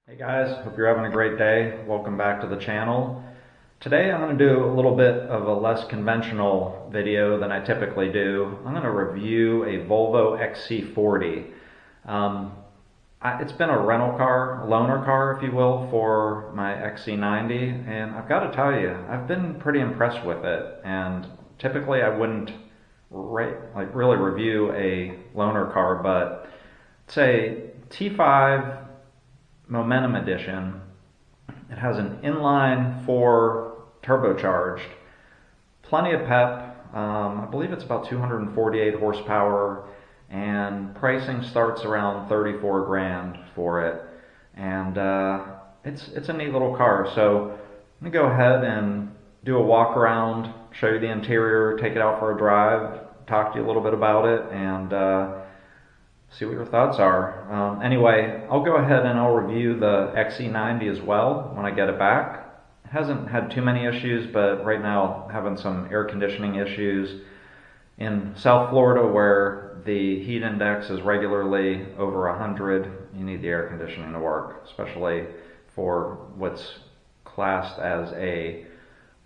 Hey guys, hope you're having a great day. Welcome back to the channel. Today I'm going to do a little bit of a less conventional video than I typically do. I'm going to review a Volvo XC40. It's been a rental car, a loaner car if you will, for my XC90, and I've got to tell you, I've been pretty impressed with it. And typically I wouldn't really review a loaner car, but it's a T5 Momentum Edition. It has an inline 4 turbocharged, plenty of pep. I believe it's about 248 horsepower, and pricing starts around 34 grand for it. And it's a neat little car. So I'm gonna go ahead and do a walk around, show you the interior, take it out for a drive, talk to you a little bit about it, and see what your thoughts are. Anyway, I'll go ahead and I'll review the XC90 as well when I get it back. It hasn't had too many issues, but right now having some air conditioning issues in South Florida where the heat index is regularly over 100. You need the air conditioning to work, especially for what's classed as a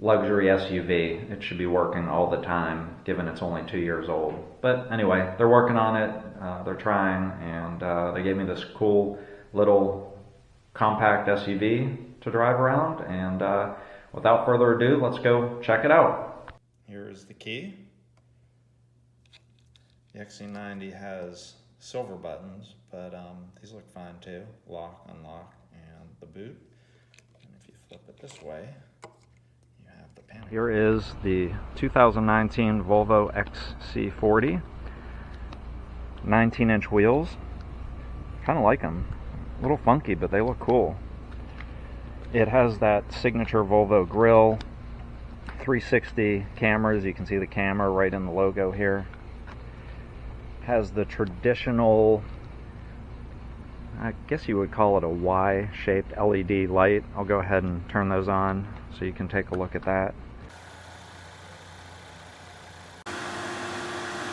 luxury SUV. It should be working all the time, given it's only 2 years old. But anyway, they're working on it, they're trying, and they gave me this cool little compact SUV to drive around, and without further ado, let's go check it out. Here's the key. The XC90 has silver buttons, but these look fine too. Lock, unlock, and the boot. And if you flip it this way, here is the 2019 Volvo XC40, 19-inch wheels. Kind of like them. A little funky, but they look cool. It has that signature Volvo grille, 360 cameras. You can see the camera right in the logo here. Has the traditional, I guess you would call it a Y-shaped LED light. I'll go ahead and turn those on so you can take a look at that.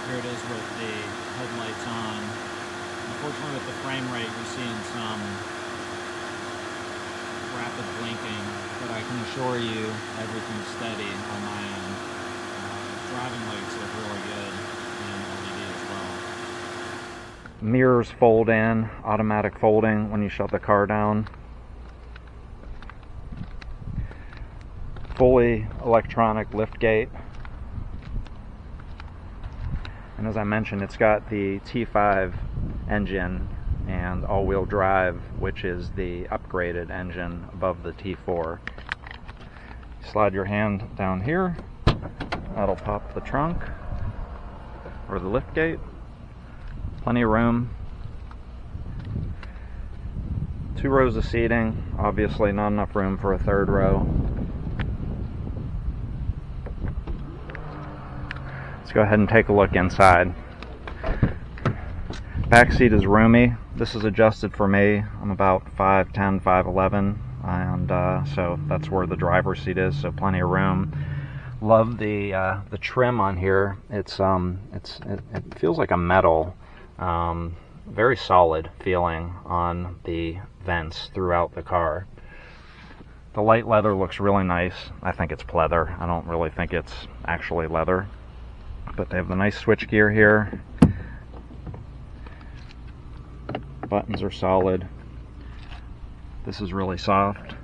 Here it is with the headlights on. Unfortunately with the frame rate you're seeing some rapid blinking, but I can assure you everything's steady on my end. Driving lights look really good and LED as well. Mirrors fold in, automatic folding when you shut the car down. Fully electronic lift gate. And as I mentioned, it's got the T5 engine and all-wheel drive, which is the upgraded engine above the T4. Slide your hand down here, that'll pop the trunk or the lift gate. Plenty of room. 2 rows of seating, obviously not enough room for a third row. Let's go ahead and take a look inside. Back seat is roomy. This is adjusted for me. I'm about 5'10", 5'11", and so that's where the driver's seat is. So plenty of room. Love the trim on here. It feels like a metal. Very solid feeling on the vents throughout the car. The light leather looks really nice. I think it's pleather. I don't really think it's actually leather. But they have the nice switch gear here. Buttons are solid. This is really soft.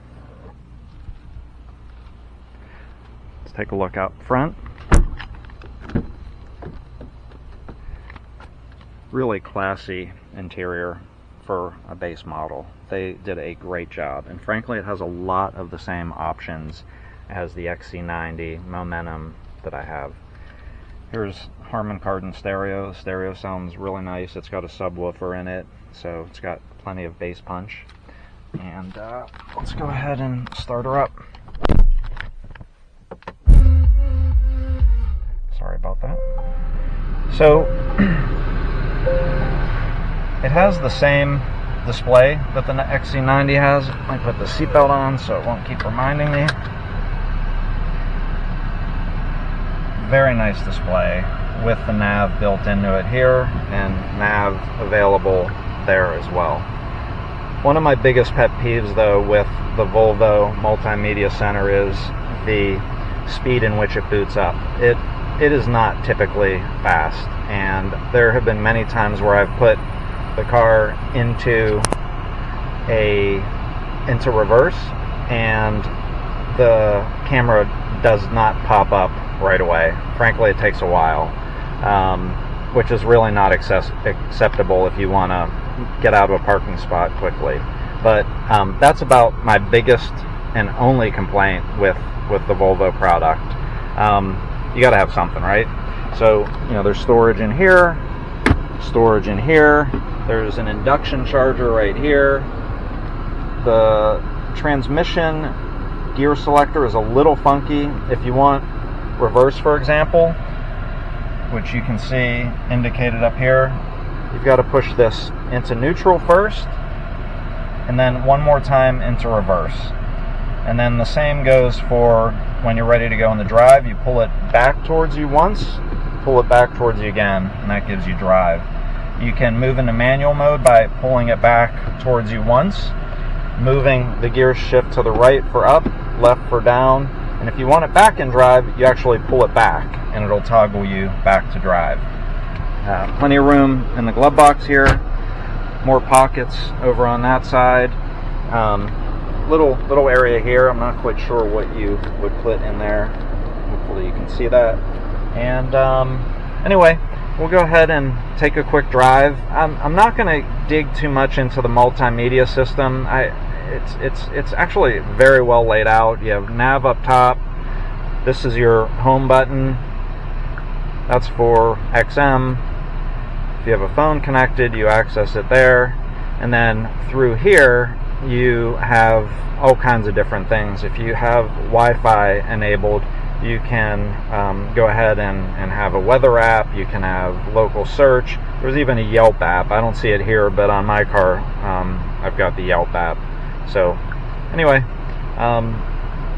Let's take a look out front. Really classy interior for a base model. They did a great job, and frankly it has a lot of the same options as the XC90 Momentum that I have. Here's Harman Kardon stereo. The stereo sounds really nice. It's got a subwoofer in it, so it's got plenty of bass punch. And let's go ahead and start her up. Sorry about that. So it has the same display that the XC90 has. I put the seatbelt on so it won't keep reminding me. Very nice display with the nav built into it here, and nav available there as well. One of my biggest pet peeves, though, with the Volvo Multimedia Center is the speed in which it boots up. It is not typically fast, and there have been many times where I've put the car into reverse, and the camera does not pop up right away. Frankly, it takes a while, which is really not acceptable if you want to get out of a parking spot quickly. But that's about my biggest and only complaint with the Volvo product. You got to have something, right? So, you know, there's storage in here, there's an induction charger right here. The transmission gear selector is a little funky. If you want reverse, for example, which you can see indicated up here, you've got to push this into neutral first, and then one more time into reverse. And then the same goes for when you're ready to go in the drive. You pull it back towards you once, pull it back towards you again, and that gives you drive. You can move into manual mode by pulling it back towards you once, moving the gear shift to the right for up, left for down, and if you want it back in drive, you actually pull it back and it'll toggle you back to drive. Plenty of room in the glove box here, more pockets over on that side. Little area here. I'm not quite sure what you would put in there. Hopefully you can see that. And anyway, we'll go ahead and take a quick drive. I'm not going to dig too much into the multimedia system. It's actually very well laid out. You have nav up top. This is your home button. That's for XM. If you have a phone connected, you access it there. And then through here, you have all kinds of different things. If you have Wi-Fi enabled, you can go ahead and have a weather app. You can have local search. There's even a Yelp app. I don't see it here, but on my car, I've got the Yelp app. So anyway,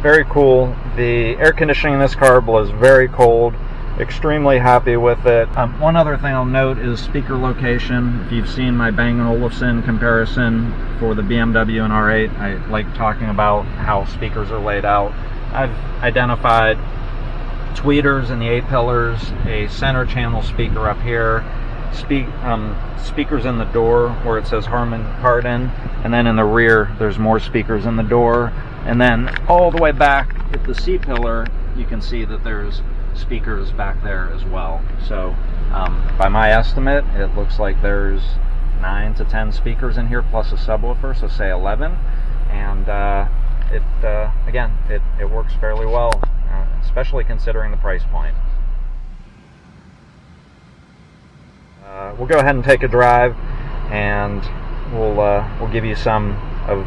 very cool. The air conditioning in this car blows very cold. Extremely happy with it. One other thing I'll note is speaker location. If you've seen my Bang & Olufsen comparison for the BMW and R8, I like talking about how speakers are laid out. I've identified tweeters in the A-pillars, a center channel speaker up here, speakers in the door where it says Harman Kardon, and then in the rear there's more speakers in the door, and then all the way back at the C-pillar you can see that there's speakers back there as well. So by my estimate, it looks like there's 9 to 10 speakers in here plus a subwoofer, so say 11. And again, it works fairly well, especially considering the price point. We'll go ahead and take a drive, and we'll give you some of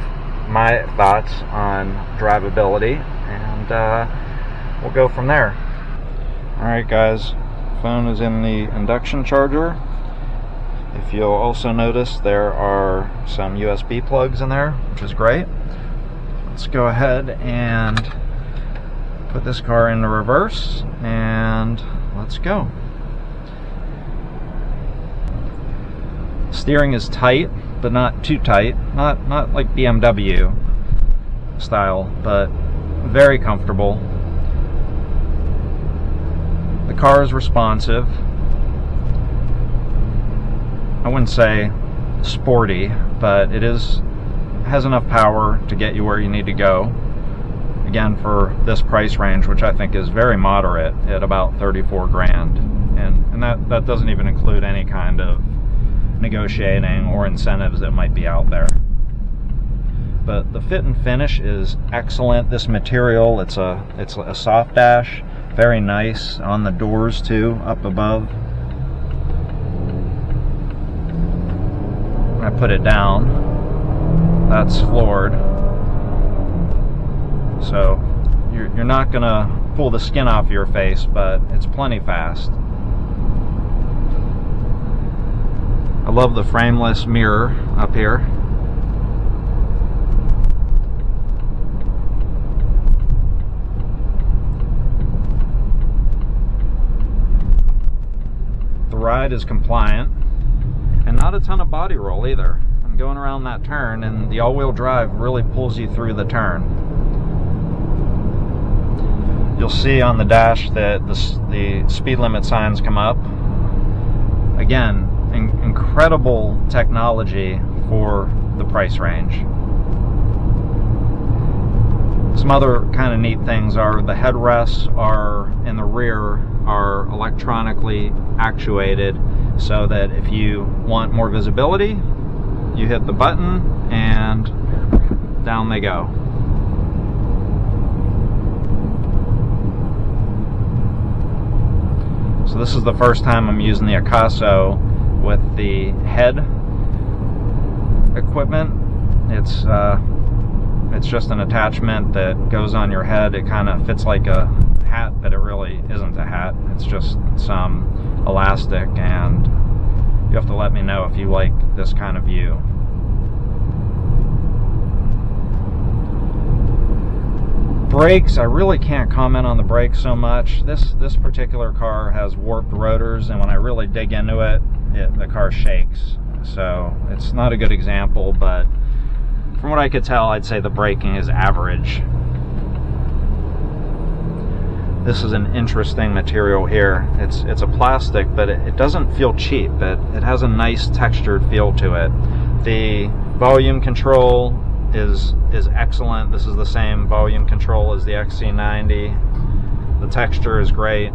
my thoughts on drivability, and we'll go from there. Alright guys, phone is in the induction charger. If you'll also notice, there are some USB plugs in there, which is great. Let's go ahead and put this car into reverse, and let's go. Steering is tight, but not too tight. Not like BMW style, but very comfortable. The car is responsive. I wouldn't say sporty, but it has enough power to get you where you need to go. Again, for this price range, which I think is very moderate at about 34 grand, and that doesn't even include any kind of negotiating or incentives that might be out there. But the fit and finish is excellent. This material, it's a soft dash. Very nice on the doors too, up above. When I put it down, that's floored. So you're not gonna pull the skin off your face, but it's plenty fast. I love the frameless mirror up here. The ride is compliant, and not a ton of body roll either. I going around that turn, and the all-wheel drive really pulls you through the turn. You'll see on the dash that the speed limit signs come up. Again, incredible technology for the price range. Some other kind of neat things are the headrests are in the rear are electronically actuated, so that if you want more visibility, you hit the button and down they go. So this is the first time I'm using the Akaso with the head equipment. It's just an attachment that goes on your head. It kind of fits like a hat, but it really isn't a hat. It's just some elastic, and you have to let me know if you like this kind of view. Brakes, I really can't comment on the brakes so much. This particular car has warped rotors, and when I really dig into it, the car shakes. So it's not a good example, but from what I could tell, I'd say the braking is average. This is an interesting material here. It's a plastic, but it doesn't feel cheap. It has a nice textured feel to it. The volume control is excellent. This is the same volume control as the XC90. The texture is great.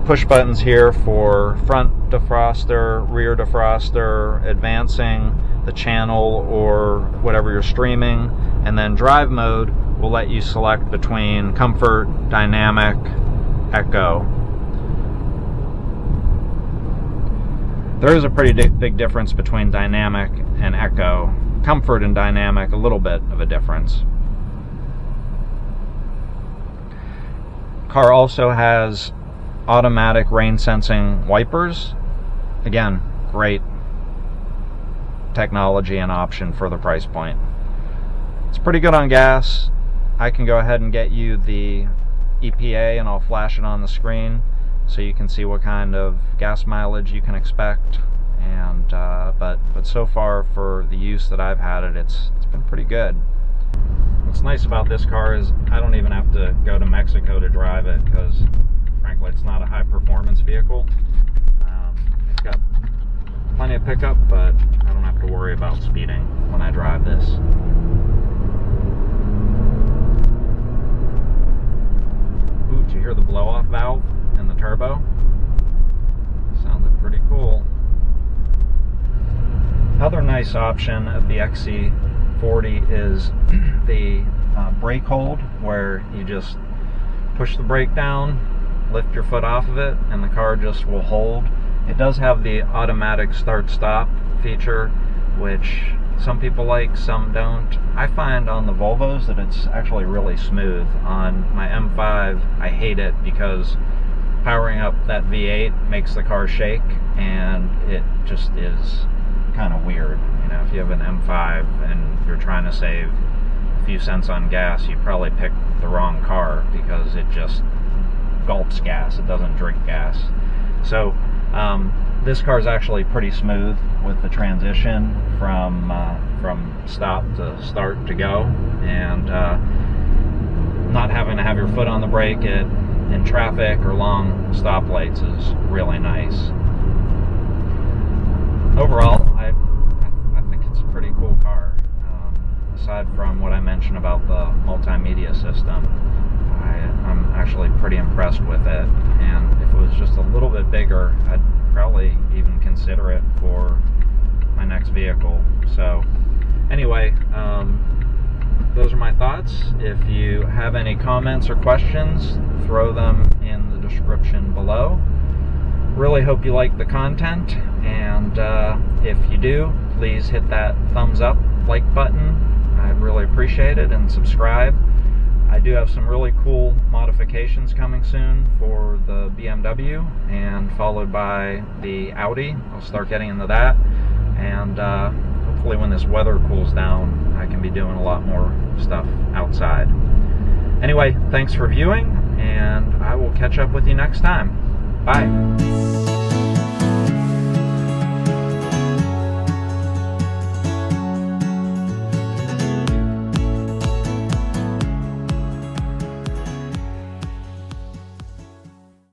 Push buttons here for front defroster, rear defroster, advancing the channel or whatever you're streaming, and then drive mode will let you select between comfort, dynamic, echo. There is a pretty big difference between dynamic and echo. Comfort and dynamic, a little bit of a difference. Car also has automatic rain sensing wipers. Again, great technology and option for the price point. It's pretty good on gas. I can go ahead and get you the EPA and I'll flash it on the screen so you can see what kind of gas mileage you can expect. And but so far, for the use that I've had it, it's been pretty good. What's nice about this car is I don't even have to go to Mexico to drive it, because frankly it's not a high performance vehicle. It's got plenty of pickup, but I don't have to worry about speeding when I drive this. Ooh, did you hear the blow-off valve in the turbo? Sounded pretty cool. Another nice option of the XC40 is the brake hold, where you just push the brake down, lift your foot off of it, and the car just will hold. It does have the automatic start-stop feature, which some people like, some don't. I find on the Volvos that it's actually really smooth. On my M5, I hate it because powering up that V8 makes the car shake, and it just is kind of weird. You know, if you have an M5 and you're trying to save a few cents on gas, you probably picked the wrong car, because it just gulps gas. It doesn't drink gas. So this car is actually pretty smooth with the transition from stop to start to go, and not having to have your foot on the brake in traffic or long stoplights is really nice. Overall, I think it's a pretty cool car. Aside from what I mentioned about the multimedia system, I'm actually pretty impressed with it. And if it was just a little bit bigger, I'd probably even consider it for my next vehicle. So anyway, those are my thoughts. If you have any comments or questions, throw them in the description below. Really hope you like the content, and if you do, please hit that thumbs up, like button. I'd really appreciate it, and subscribe. I do have some really cool modifications coming soon for the BMW, and followed by the Audi. I'll start getting into that, and hopefully when this weather cools down, I can be doing a lot more stuff outside. Anyway, thanks for viewing, and I will catch up with you next time. Bye.